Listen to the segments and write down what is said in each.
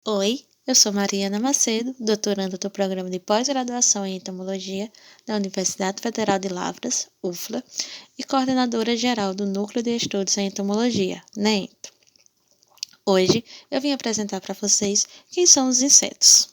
Oi, eu sou Mariana Macedo, doutoranda do Programa de Pós-Graduação em Entomologia da Universidade Federal de Lavras, UFLA, e coordenadora geral do Núcleo de Estudos em Entomologia, NEENTO. Hoje eu vim apresentar para vocês quem são os insetos.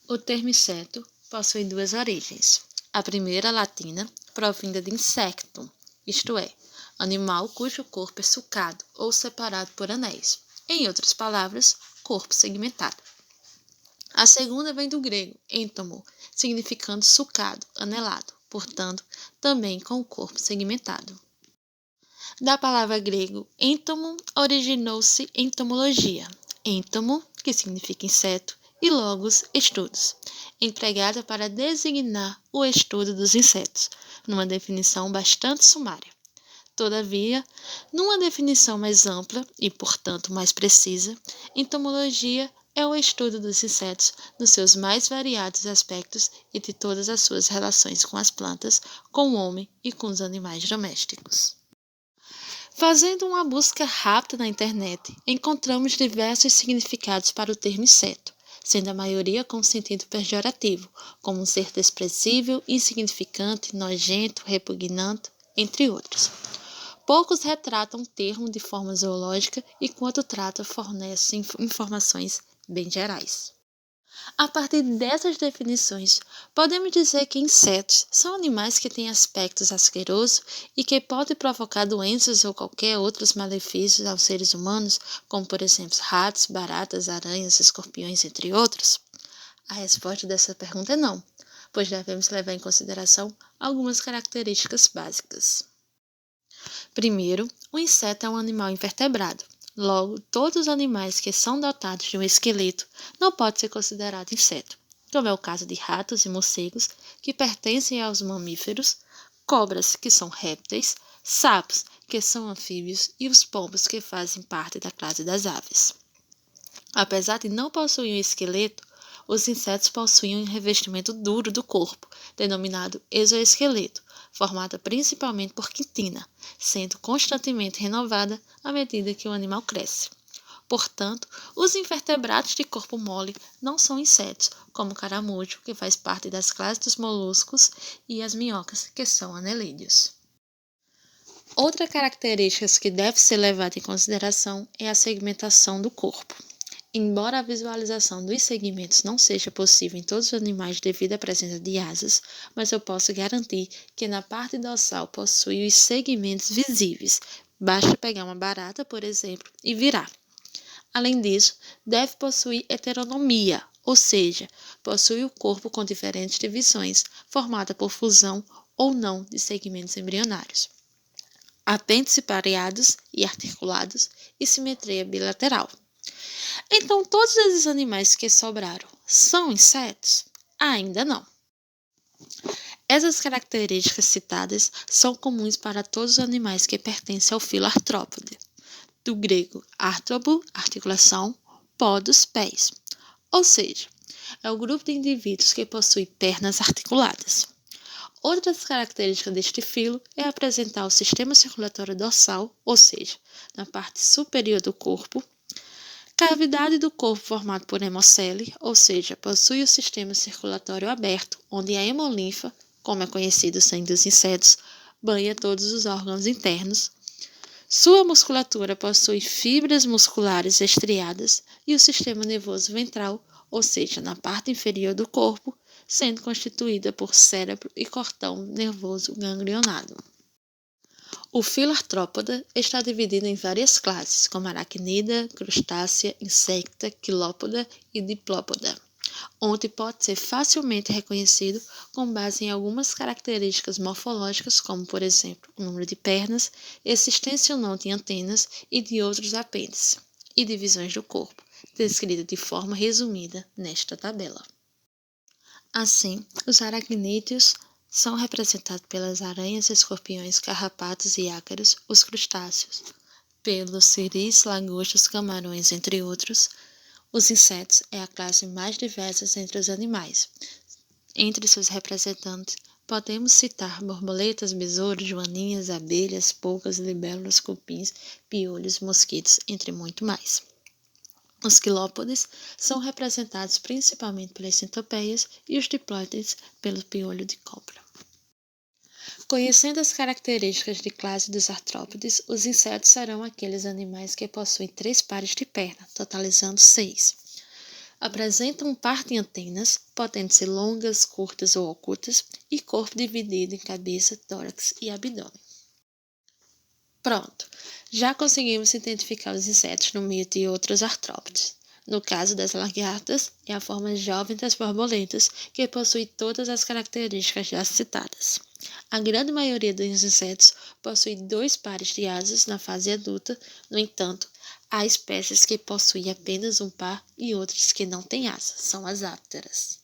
O termo inseto possui duas origens. A primeira, latina, provinda de insectum, isto é, animal cujo corpo é sulcado ou separado por anéis. Em outras palavras, corpo segmentado. A segunda vem do grego, entomo, significando sulcado, anelado, portanto, também com o corpo segmentado. Da palavra grego entomo originou-se entomologia. Entomo, que significa inseto, e logos, estudos, empregada para designar o estudo dos insetos, numa definição bastante sumária. Todavia, numa definição mais ampla e, portanto, mais precisa, entomologia é o estudo dos insetos nos seus mais variados aspectos e de todas as suas relações com as plantas, com o homem e com os animais domésticos. Fazendo uma busca rápida na internet, encontramos diversos significados para o termo inseto, sendo a maioria com sentido pejorativo, como um ser desprezível, insignificante, nojento, repugnante, entre outros. Poucos retratam o termo de forma zoológica e, quando trata, fornecem informações bem gerais. A partir dessas definições, podemos dizer que insetos são animais que têm aspectos asquerosos e que podem provocar doenças ou qualquer outros malefícios aos seres humanos, como, por exemplo, ratos, baratas, aranhas, escorpiões, entre outros? A resposta dessa pergunta é não, pois devemos levar em consideração algumas características básicas. Primeiro, o inseto é um animal invertebrado. Logo, todos os animais que são dotados de um esqueleto não podem ser considerados insetos, como é o caso de ratos e morcegos, que pertencem aos mamíferos, cobras, que são répteis, sapos, que são anfíbios, e os pombos, que fazem parte da classe das aves. Apesar de não possuir um esqueleto, os insetos possuem um revestimento duro do corpo, denominado exoesqueleto, formada principalmente por quitina, sendo constantemente renovada à medida que o animal cresce. Portanto, os invertebrados de corpo mole não são insetos, como o caramujo, que faz parte das classes dos moluscos, e as minhocas, que são anelídeos. Outra característica que deve ser levada em consideração é a segmentação do corpo. Embora a visualização dos segmentos não seja possível em todos os animais devido à presença de asas, mas eu posso garantir que na parte dorsal possui os segmentos visíveis. Basta pegar uma barata, por exemplo, e virar. Além disso, deve possuir heteronomia, ou seja, possui o corpo com diferentes divisões, formada por fusão ou não de segmentos embrionários, apêndices pareados e articulados e simetria bilateral. Então, todos esses animais que sobraram são insetos? Ainda não. Essas características citadas são comuns para todos os animais que pertencem ao filo Arthrópode, do grego arthropo, articulação, podos, pés. Ou seja, é o grupo de indivíduos que possui pernas articuladas. Outras características deste filo é apresentar o sistema circulatório dorsal, ou seja, na parte superior do corpo, cavidade do corpo formado por hemocele, ou seja, possui o sistema circulatório aberto, onde a hemolinfa, como é conhecido o sangue dos insetos, banha todos os órgãos internos. Sua musculatura possui fibras musculares estriadas e o sistema nervoso ventral, ou seja, na parte inferior do corpo, sendo constituída por cérebro e cordão nervoso ganglionado. O filo Arthrópoda está dividido em várias classes, como aracnida, crustácea, insecta, quilópoda e diplópoda, onde pode ser facilmente reconhecido com base em algumas características morfológicas, como, por exemplo, o número de pernas, existência ou não de antenas e de outros apêndices, e divisões do corpo, descrita de forma resumida nesta tabela. Assim, os aracnídeos são representados pelas aranhas, escorpiões, carrapatos e ácaros, os crustáceos, pelos siris, lagostas, camarões, entre outros. Os insetos é a classe mais diversa entre os animais. Entre seus representantes, podemos citar borboletas, besouros, joaninhas, abelhas, poucas, libélulas, cupins, piolhos, mosquitos, entre muito mais. Os quilópodes são representados principalmente pelas centopeias e os diplóides pelo piolho de cobra. Conhecendo as características de classe dos artrópodes, os insetos serão aqueles animais que possuem 3 pares de perna, totalizando 6. Apresentam um par de antenas, podendo ser longas, curtas ou ocultas, e corpo dividido em cabeça, tórax e abdômen. Pronto, já conseguimos identificar os insetos no meio de outros artrópodes. No caso das lagartas, é a forma jovem das borboletas, que possui todas as características já citadas. A grande maioria dos insetos possui 2 pares de asas na fase adulta, no entanto, há espécies que possuem apenas um par e outras que não têm asas, são as ápteras.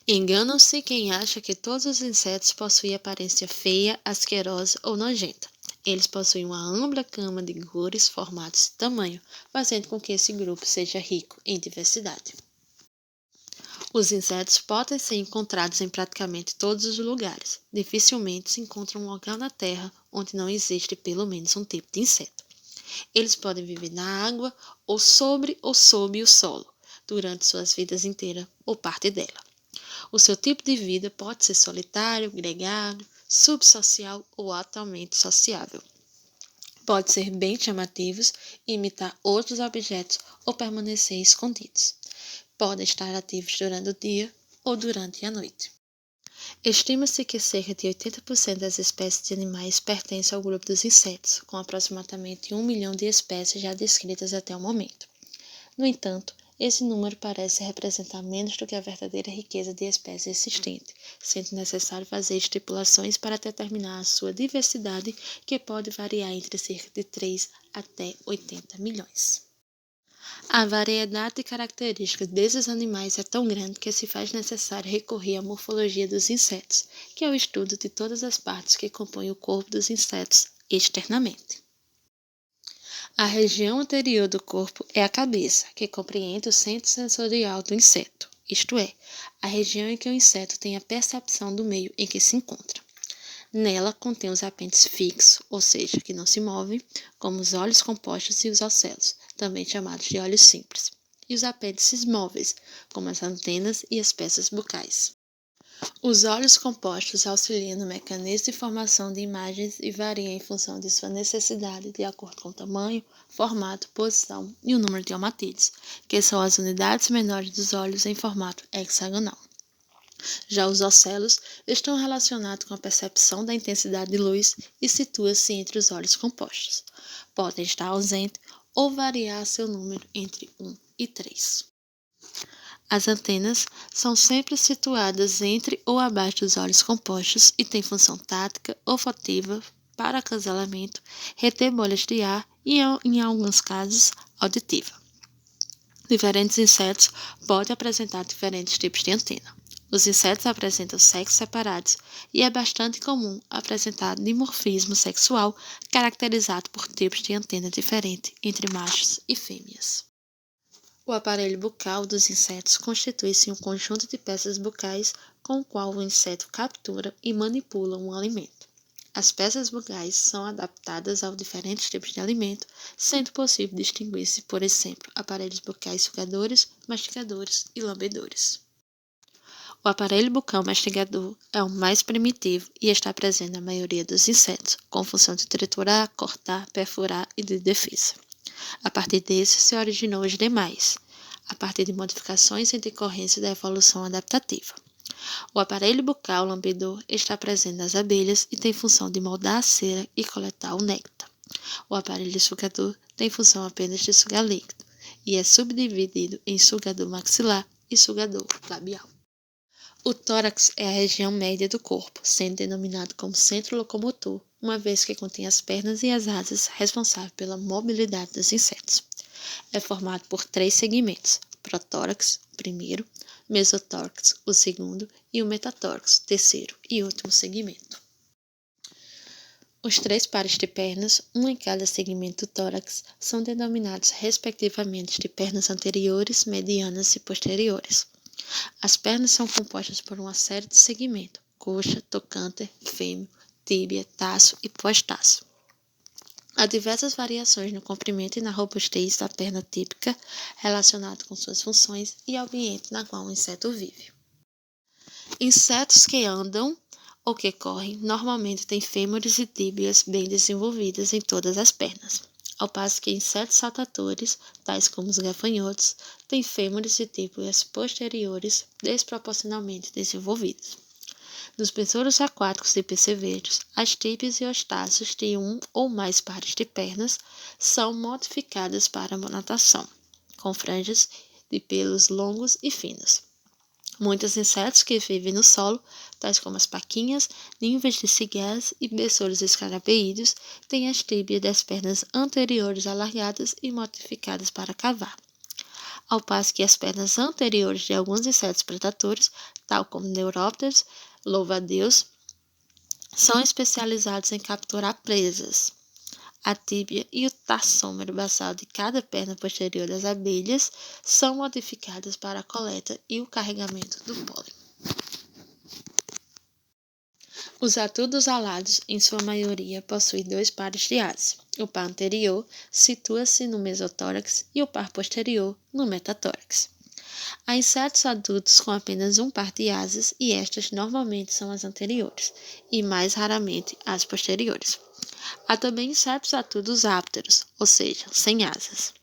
Enganam-se quem acha que todos os insetos possuem aparência feia, asquerosa ou nojenta. Eles possuem uma ampla gama de cores, formatos e tamanho, fazendo com que esse grupo seja rico em diversidade. Os insetos podem ser encontrados em praticamente todos os lugares. Dificilmente se encontra um local na Terra onde não existe pelo menos um tipo de inseto. Eles podem viver na água ou sob o solo, durante suas vidas inteiras ou parte dela. O seu tipo de vida pode ser solitário, gregário, subsocial ou altamente sociável. Pode ser bem chamativos, imitar outros objetos ou permanecer escondidos. Podem estar ativos durante o dia ou durante a noite. Estima-se que cerca de 80% das espécies de animais pertencem ao grupo dos insetos, com aproximadamente 1 milhão de espécies já descritas até o momento. No entanto, esse número parece representar menos do que a verdadeira riqueza de espécies existente, sendo necessário fazer estipulações para determinar a sua diversidade, que pode variar entre cerca de 3 até 80 milhões. A variedade de características desses animais é tão grande que se faz necessário recorrer à morfologia dos insetos, que é o estudo de todas as partes que compõem o corpo dos insetos externamente. A região anterior do corpo é a cabeça, que compreende o centro sensorial do inseto, isto é, a região em que o inseto tem a percepção do meio em que se encontra. Nela contém os apêndices fixos, ou seja, que não se movem, como os olhos compostos e os ocelos, também chamados de olhos simples, e os apêndices móveis, como as antenas e as peças bucais. Os olhos compostos auxiliam no mecanismo de formação de imagens e variam em função de sua necessidade de acordo com o tamanho, formato, posição e o número de omatídeos, que são as unidades menores dos olhos em formato hexagonal. Já os ocelos estão relacionados com a percepção da intensidade de luz e situam-se entre os olhos compostos. Podem estar ausentes ou variar seu número entre 1 e 3. As antenas são sempre situadas entre ou abaixo dos olhos compostos e têm função tática, olfativa, para acasalamento, reter bolhas de ar e, em alguns casos, auditiva. Diferentes insetos podem apresentar diferentes tipos de antena. Os insetos apresentam sexos separados e é bastante comum apresentar dimorfismo sexual caracterizado por tipos de antena diferentes entre machos e fêmeas. O aparelho bucal dos insetos constitui-se um conjunto de peças bucais com o qual o inseto captura e manipula um alimento. As peças bucais são adaptadas aos diferentes tipos de alimento, sendo possível distinguir-se, por exemplo, aparelhos bucais sugadores, masticadores e lambedores. O aparelho bucal mastigador é o mais primitivo e está presente na maioria dos insetos, com função de triturar, cortar, perfurar e de defesa. A partir desse se originou os demais, a partir de modificações em decorrência da evolução adaptativa. O aparelho bucal lambedor está presente nas abelhas e tem função de moldar a cera e coletar o néctar. O aparelho sugador tem função apenas de sugar líquido e é subdividido em sugador maxilar e sugador labial. O tórax é a região média do corpo, sendo denominado como centro locomotor, uma vez que contém as pernas e as asas responsáveis pela mobilidade dos insetos. É formado por 3 segmentos: protórax, o primeiro, mesotórax, o segundo, e o metatórax, o terceiro e último segmento. Os 3 pares de pernas, um em cada segmento do tórax, são denominados respectivamente de pernas anteriores, medianas e posteriores. As pernas são compostas por uma série de segmentos: coxa, trocânter, fêmur, tíbia, taço e pós-taço. Há diversas variações no comprimento e na robustez da perna típica, relacionado com suas funções e ambiente na qual o inseto vive. Insetos que andam ou que correm normalmente têm fêmures e tíbias bem desenvolvidas em todas as pernas, ao passo que insetos saltadores, tais como os gafanhotos, têm fêmures e tíbias posteriores desproporcionalmente desenvolvidos. Nos besouros aquáticos e percevejos, as tíbias e os tarsos de um ou mais pares de pernas são modificadas para a natação, com franjas de pelos longos e finos. Muitos insetos que vivem no solo, tais como as paquinhas, ninfas de cigarras e besouros escarabeídeos, têm as tíbias das pernas anteriores alargadas e modificadas para cavar, ao passo que as pernas anteriores de alguns insetos predadores, tal como neurópteros, louva-a-Deus, são especializados em capturar presas. A tíbia e o tarsômero basal de cada perna posterior das abelhas são modificadas para a coleta e o carregamento do pólen. Os atudos alados, em sua maioria, possuem 2 pares de asas. O par anterior situa-se no mesotórax e o par posterior no metatórax. Há insetos adultos com apenas um par de asas e estas normalmente são as anteriores, e mais raramente as posteriores. Há também insetos atudos ápteros, ou seja, sem asas.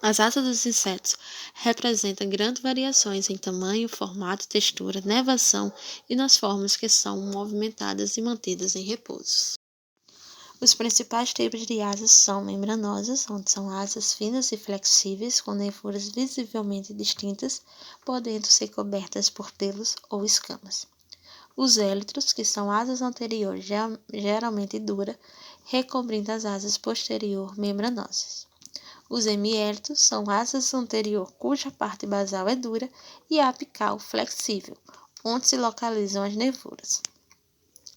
As asas dos insetos representam grandes variações em tamanho, formato, textura, nervação e nas formas que são movimentadas e mantidas em repouso. Os principais tipos de asas são membranosas, onde são asas finas e flexíveis, com nervuras visivelmente distintas, podendo ser cobertas por pelos ou escamas. Os élitros, que são asas anteriores geralmente duras, recobrindo as asas posterior membranosas. Os hemiélitros são asas anterior cuja parte basal é dura e a apical flexível, onde se localizam as nervuras.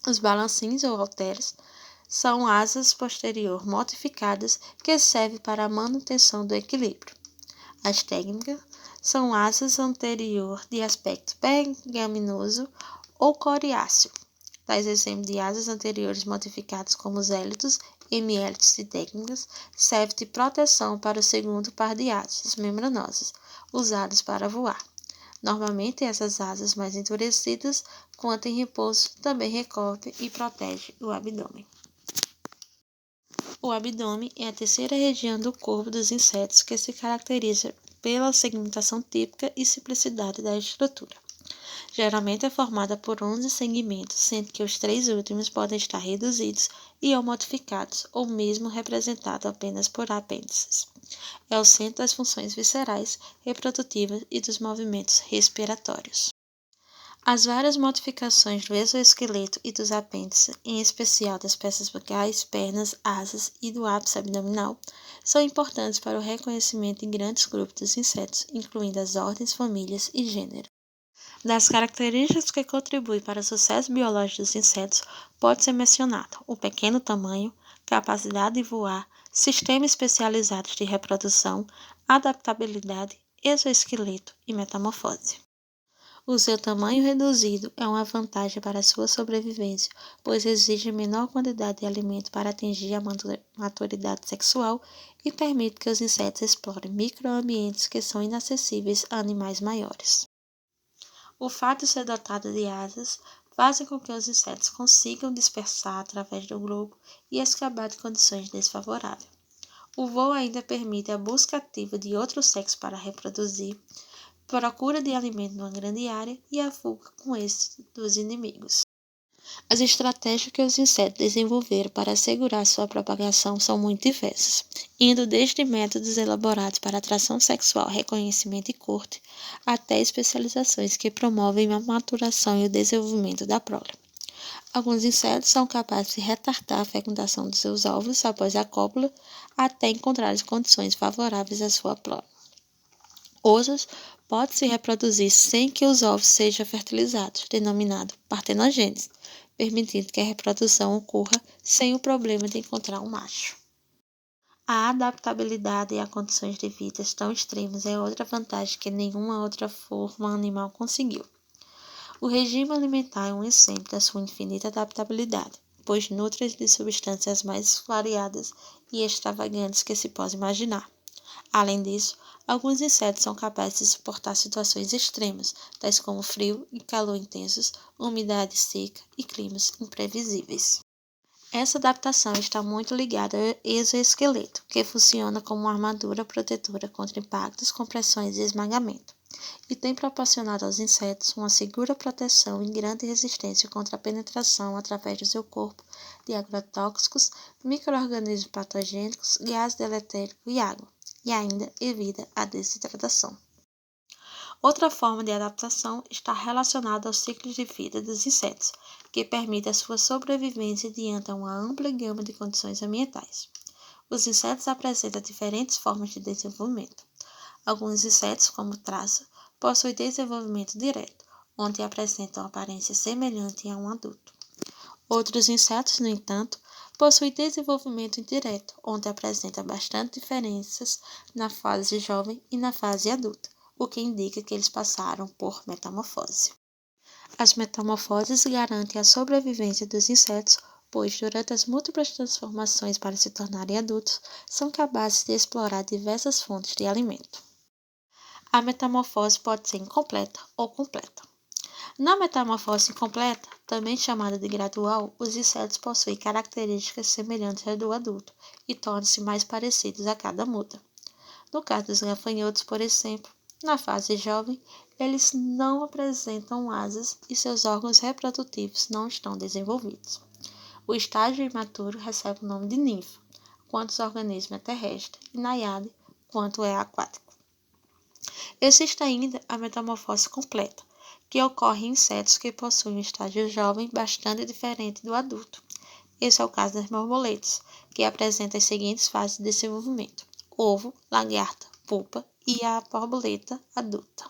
Os balancins ou halteres são asas posterior modificadas que servem para a manutenção do equilíbrio. As técnicas são asas anterior de aspecto pergaminoso ou coriáceo. Tais exemplos de asas anteriores modificadas como os élitros, hemiélitros e técnicas servem de proteção para o segundo par de asas membranosas, usadas para voar. Normalmente, essas asas mais endurecidas, quando em repouso, também recobrem e protegem o abdômen. O abdômen é a terceira região do corpo dos insetos que se caracteriza pela segmentação típica e simplicidade da estrutura. Geralmente é formada por 11 segmentos, sendo que os 3 últimos podem estar reduzidos ou modificados, ou mesmo representados apenas por apêndices. É o centro das funções viscerais, reprodutivas e dos movimentos respiratórios. As várias modificações do exoesqueleto e dos apêndices, em especial das peças bucais, pernas, asas e do ápice abdominal, são importantes para o reconhecimento em grandes grupos dos insetos, incluindo as ordens, famílias e gêneros. Das características que contribuem para o sucesso biológico dos insetos, pode ser mencionado o pequeno tamanho, capacidade de voar, sistemas especializados de reprodução, adaptabilidade, exoesqueleto e metamorfose. O seu tamanho reduzido é uma vantagem para a sua sobrevivência, pois exige menor quantidade de alimento para atingir a maturidade sexual e permite que os insetos explorem microambientes que são inacessíveis a animais maiores. O fato de ser dotado de asas faz com que os insetos consigam dispersar através do globo e escapar de condições desfavoráveis. O voo ainda permite a busca ativa de outro sexo para reproduzir, procura de alimento numa grande área e a fuga com êxito dos inimigos. As estratégias que os insetos desenvolveram para assegurar sua propagação são muito diversas, indo desde métodos elaborados para atração sexual, reconhecimento e corte, até especializações que promovem a maturação e o desenvolvimento da prole. Alguns insetos são capazes de retardar a fecundação dos seus ovos após a cópula, até encontrar as condições favoráveis à sua prole. Outros podem se reproduzir sem que os ovos sejam fertilizados, denominado partenogênese, permitindo que a reprodução ocorra sem o problema de encontrar um macho. A adaptabilidade a condições de vida tão extremas é outra vantagem que nenhuma outra forma animal conseguiu. O regime alimentar é um exemplo da sua infinita adaptabilidade. pois nutrem de substâncias mais variadas e extravagantes que se pode imaginar. Além disso, alguns insetos são capazes de suportar situações extremas, tais como frio e calor intensos, umidade seca e climas imprevisíveis. Essa adaptação está muito ligada ao exoesqueleto, que funciona como uma armadura protetora contra impactos, compressões e esmagamento, e tem proporcionado aos insetos uma segura proteção e grande resistência contra a penetração através do seu corpo de agrotóxicos, micro-organismos patogênicos, gás deletérico e água, e ainda evita a desidratação. Outra forma de adaptação está relacionada aos ciclos de vida dos insetos, que permite a sua sobrevivência diante de uma ampla gama de condições ambientais. Os insetos apresentam diferentes formas de desenvolvimento. Alguns insetos, como traça, possuem desenvolvimento direto, onde apresentam aparência semelhante a um adulto. Outros insetos, no entanto, possuem desenvolvimento indireto, onde apresentam bastante diferenças na fase jovem e na fase adulta, o que indica que eles passaram por metamorfose. As metamorfoses garantem a sobrevivência dos insetos, pois, durante as múltiplas transformações para se tornarem adultos, são capazes de explorar diversas fontes de alimento. A metamorfose pode ser incompleta ou completa. Na metamorfose incompleta, também chamada de gradual, os insetos possuem características semelhantes às do adulto e tornam-se mais parecidos a cada muda. No caso dos gafanhotos, por exemplo, na fase jovem, eles não apresentam asas e seus órgãos reprodutivos não estão desenvolvidos. O estágio imaturo recebe o nome de ninfa, quando o organismo é terrestre, e naiade, quando é aquático. Existe ainda a metamorfose completa, que ocorre em insetos que possuem um estágio jovem bastante diferente do adulto. Esse é o caso das borboletas, que apresentam as seguintes fases de desenvolvimento: ovo, lagarta, pupa e a borboleta adulta.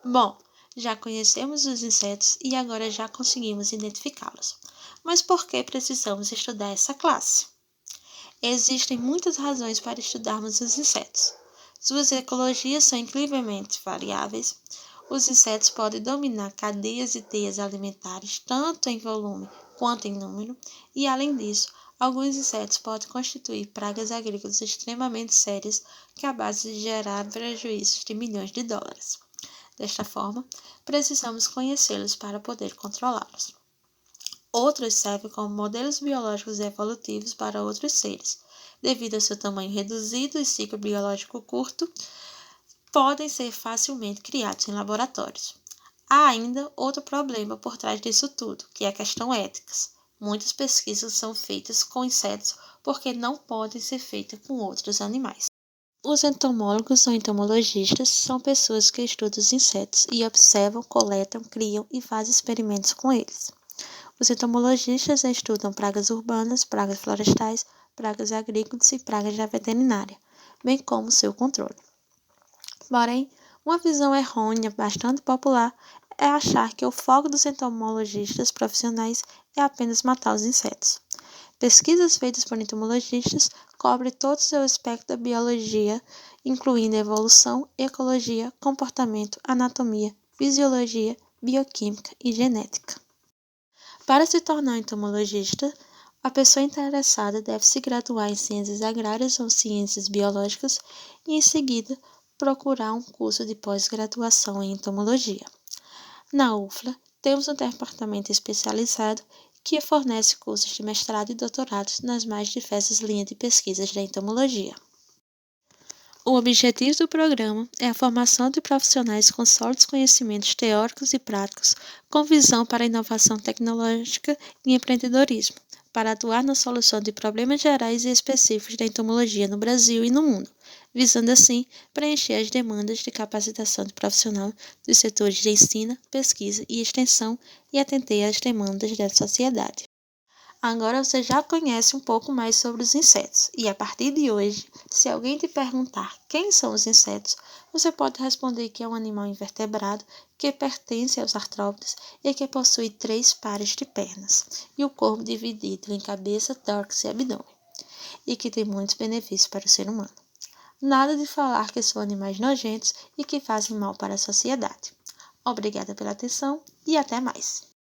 Bom, já conhecemos os insetos e agora já conseguimos identificá-los. Mas por que precisamos estudar essa classe? Existem muitas razões para estudarmos os insetos. Suas ecologias são incrivelmente variáveis. Os insetos podem dominar cadeias e teias alimentares, tanto em volume quanto em número, e, além disso, alguns insetos podem constituir pragas agrícolas extremamente sérias, capazes de gerar prejuízos de milhões de dólares. Desta forma, precisamos conhecê-los para poder controlá-los. Outros servem como modelos biológicos evolutivos para outros seres. Devido ao seu tamanho reduzido e ciclo biológico curto, podem ser facilmente criados em laboratórios. Há ainda outro problema por trás disso tudo, que é a questão ética. Muitas pesquisas são feitas com insetos porque não podem ser feitas com outros animais. Os entomólogos ou entomologistas são pessoas que estudam os insetos e observam, coletam, criam e fazem experimentos com eles. Os entomologistas estudam pragas urbanas, pragas florestais, pragas agrícolas e pragas da veterinária, bem como seu controle. Porém, uma visão errônea bastante popular é achar que o foco dos entomologistas profissionais é apenas matar os insetos. Pesquisas feitas por entomologistas cobrem todo o seu aspecto da biologia, incluindo evolução, ecologia, comportamento, anatomia, fisiologia, bioquímica e genética. Para se tornar um entomologista, a pessoa interessada deve se graduar em ciências agrárias ou ciências biológicas e, em seguida, procurar um curso de pós-graduação em entomologia. Na UFLA, temos um departamento especializado que fornece cursos de mestrado e doutorado nas mais diversas linhas de pesquisas da entomologia. O objetivo do programa é a formação de profissionais com sólidos conhecimentos teóricos e práticos, com visão para a inovação tecnológica e empreendedorismo, para atuar na solução de problemas gerais e específicos da entomologia no Brasil e no mundo, visando assim preencher as demandas de capacitação de profissional dos setores de ensino, pesquisa e extensão e atender às demandas da sociedade. Agora você já conhece um pouco mais sobre os insetos e, a partir de hoje, se alguém te perguntar quem são os insetos, você pode responder que é um animal invertebrado que pertence aos artrópodes e que possui 3 pares de pernas e o corpo dividido em cabeça, tórax e abdômen, e que tem muitos benefícios para o ser humano. Nada de falar que são animais nojentos e que fazem mal para a sociedade. Obrigada pela atenção e até mais!